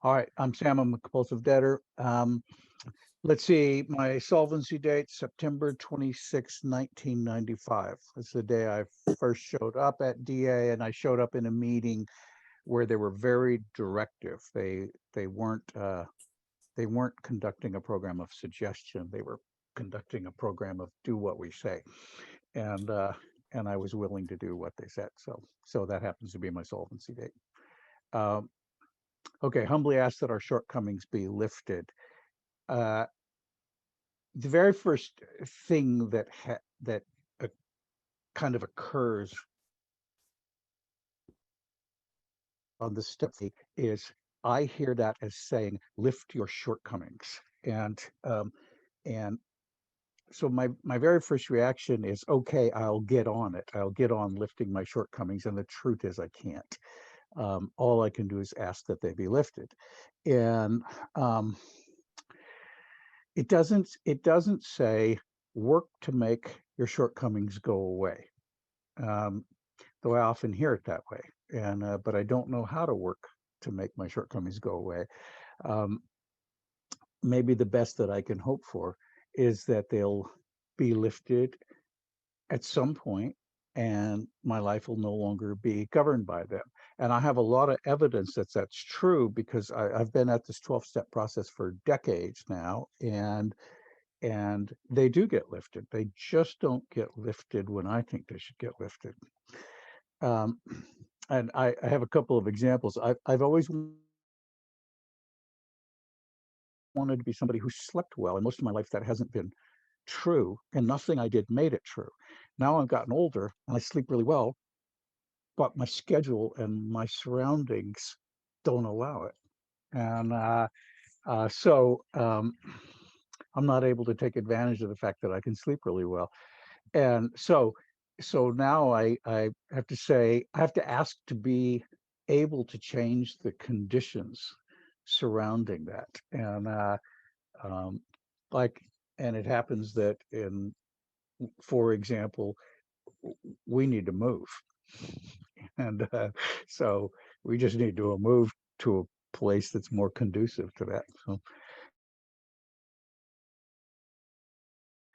All right, I'm Sam. I'm a compulsive debtor. Let's see, my solvency date, September 26, 1995. That's the day I first showed up at DA, and I showed up in a meeting where they were very directive. They weren't conducting a program of suggestion. They were conducting a program of do what we say, and uh, and I was willing to do what they said. So that happens to be my solvency date. Um, okay, humbly ask that our shortcomings be lifted. Uh, the very first thing that uh, kind of occurs on the step is I hear that as saying lift your shortcomings, and so my very first reaction is, okay, I'll get on it. I'll get on lifting my shortcomings, and the truth is I can't. All I can do is ask that they be lifted, and um, it doesn't say work to make your shortcomings go away. Um, though I often hear it that way, and but I don't know how to work to make my shortcomings go away. Um, Maybe the best that I can hope for is that they'll be lifted at some point, and my life will no longer be governed by them. And I have a lot of evidence that that's true because I've been at this 12-step process for decades now, and they do get lifted. They just don't get lifted when I think they should get lifted. Um, and I have a couple of examples. I've always wanted to be somebody who slept well, and most of my life that hasn't been true, and nothing I did made it true. Now I've gotten older and I sleep really well, but my schedule and my surroundings don't allow it. And so I'm not able to take advantage of the fact that I can sleep really well. And so now I have to say, I have to ask to be able to change the conditions surrounding that. And um, like, and it happens that for example, we need to move, and so we just need to move to a place that's more conducive to that.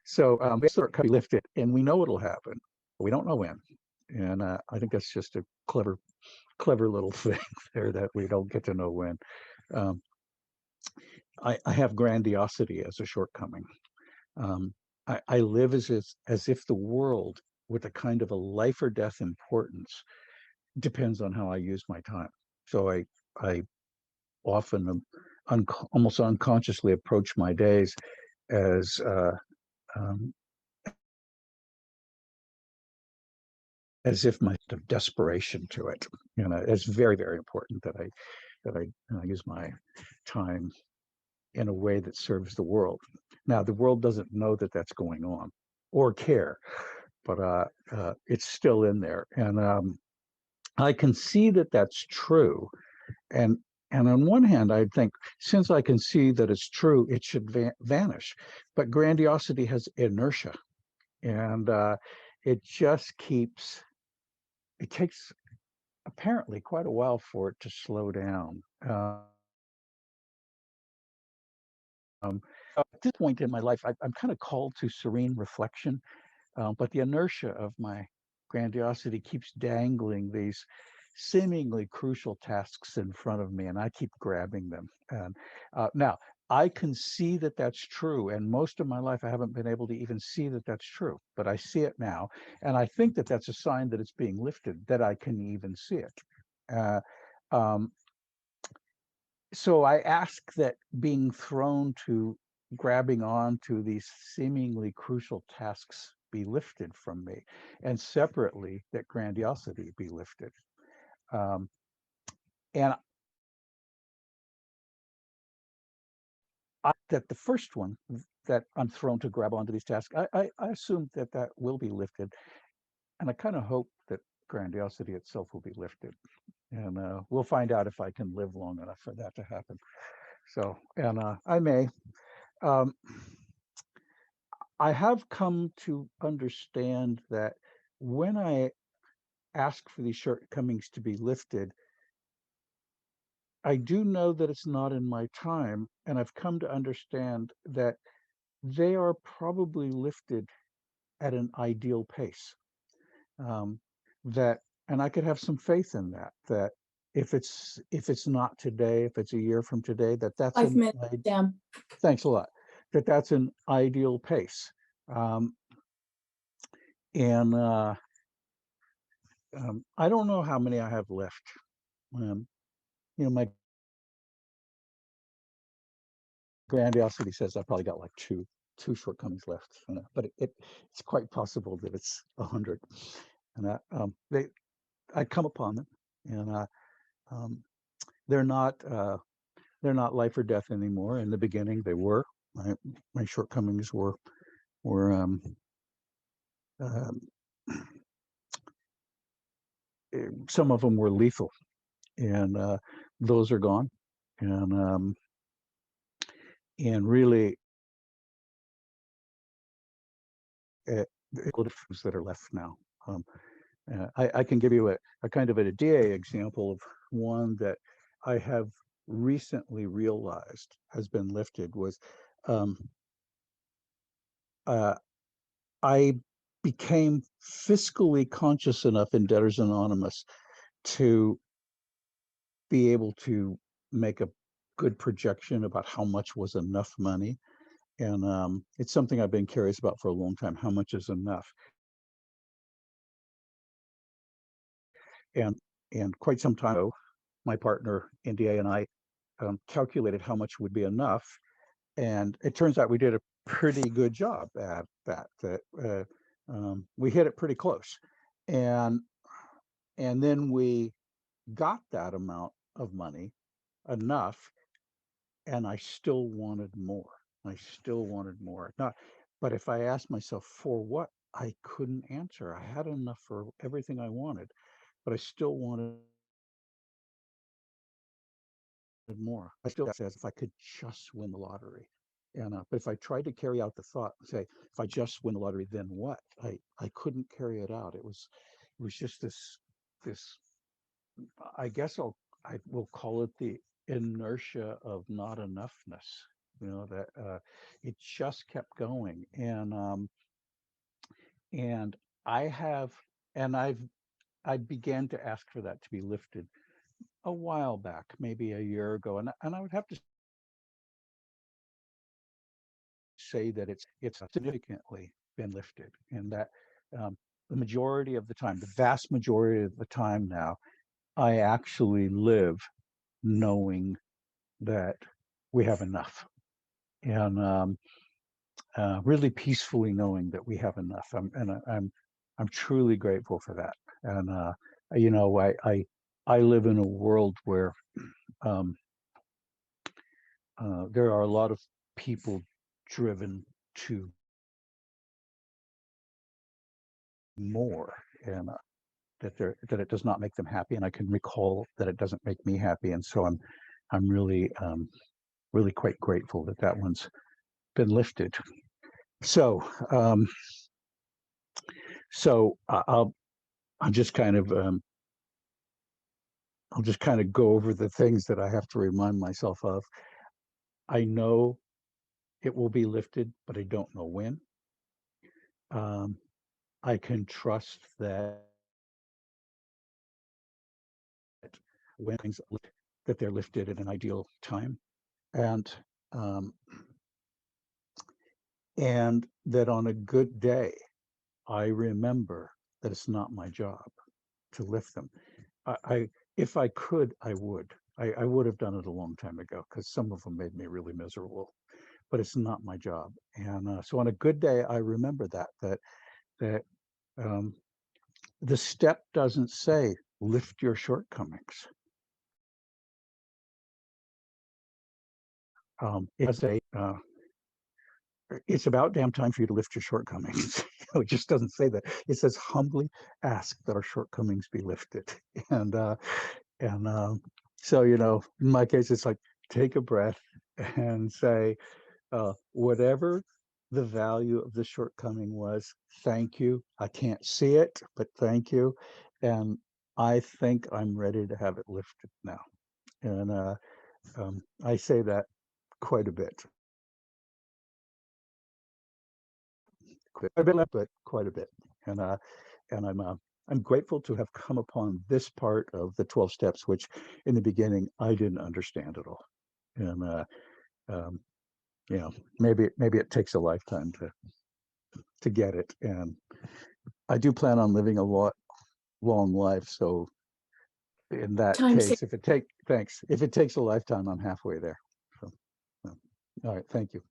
So they start be lifted, and we know it'll happen, but we don't know when. And I think that's just a clever little thing there that we don't get to know when. Um, I have grandiosity as a shortcoming. Um, I live as if the world, with a kind of a life or death importance, depends on how I use my time. So I often almost unconsciously approach my days as um, as if my desperation to it. You know, it's very, very important that I use my time in a way that serves the world. Now, the world doesn't know that that's going on or care, but it's still in there, and I can see that that's true. And and on one hand, I think since I can see that it's true, it should vanish. But grandiosity has inertia, and it just keeps. It takes apparently quite a while for it to slow down. Um, at this point in my life, I'm kind of called to serene reflection, but the inertia of my grandiosity keeps dangling these seemingly crucial tasks in front of me, and I keep grabbing them. And now I can see that that's true, and most of my life I haven't been able to even see that that's true, but I see it now, and I think that that's a sign that it's being lifted, that I can even see it. Uh, um, so I ask that being thrown to grabbing on to these seemingly crucial tasks be lifted from me, and separately that grandiosity be lifted. Um, and that the first one, that I'm thrown to grab onto these tasks, I assume that that will be lifted, and I kind of hope that grandiosity itself will be lifted. And we'll find out if I can live long enough for that to happen. So, and I may. Um, I have come to understand that when I ask for these shortcomings to be lifted, I do know that it's not in my time, and I've come to understand that they are probably lifted at an ideal pace. Um, that, and I could have some faith in that. That if it's not today, if it's a year from today, that's 5 minutes, Sam. thanks a lot. That's an ideal pace. Um, and I don't know how many I have left. Um, my grandiosity says I've probably got like two shortcomings left, but it's quite possible that it's 100. And I come upon them, and um, they're not they're not life or death anymore. In the beginning, they were. My shortcomings were um, some of them were lethal, and those are gone, and and really foods that are left now. I can give you a kind of a DA example of one that I have recently realized has been lifted was um, uh, I became fiscally conscious enough in Debtors Anonymous to be able to make a good projection about how much was enough money. And it's something I've been curious about for a long time. How much is enough? And quite some time ago, my partner NDA and I calculated how much would be enough, and it turns out we did a pretty good job at that. We hit it pretty close, and then we got that amount of money, enough, and I still wanted more. I still wanted more. Not, but if I asked myself for what, I couldn't answer. I had enough for everything I wanted, but I still wanted more. I still says if I could just win the lottery. And but if I tried to carry out the thought, say, if I just win the lottery, then what? I couldn't carry it out. It was just this. I guess I will call it the inertia of not enoughness. That it just kept going, and I have, and I began to ask for that to be lifted a while back, maybe a year ago, and I would have to say that it's significantly been lifted, and that the majority of the time, the vast majority of the time now, I actually live knowing that we have enough, and really peacefully knowing that we have enough. I'm truly grateful for that. And I live in a world where um, there are a lot of people driven to more, and that it does not make them happy. And I can recall that it doesn't make me happy, and so I'm really really quite grateful that that one's been lifted. So I'll just kind of I'll just kind of go over the things that I have to remind myself of. I know it will be lifted, but I don't know when. Um, I can trust that when things that they're lifted at an ideal time, and um, that on a good day, I remember that it's not my job to lift them. I if I could, I would. I would have done it a long time ago because some of them made me really miserable. But it's not my job. And so on a good day, I remember that um, the step doesn't say lift your shortcomings. It does say it's about damn time for you to lift your shortcomings. It just doesn't say that. It says humbly ask that our shortcomings be lifted. And and so in my case, it's like take a breath and say, whatever the value of the shortcoming was, thank you. I can't see it, but thank you. And I think I'm ready to have it lifted now. And I say that quite a bit, but quite a bit. And I'm grateful to have come upon this part of the 12 steps, which in the beginning I didn't understand at all. And um, you know, maybe it takes a lifetime to get it. And I do plan on living a long life. So in that Time case, if it takes a lifetime, I'm halfway there. So, all right, thank you.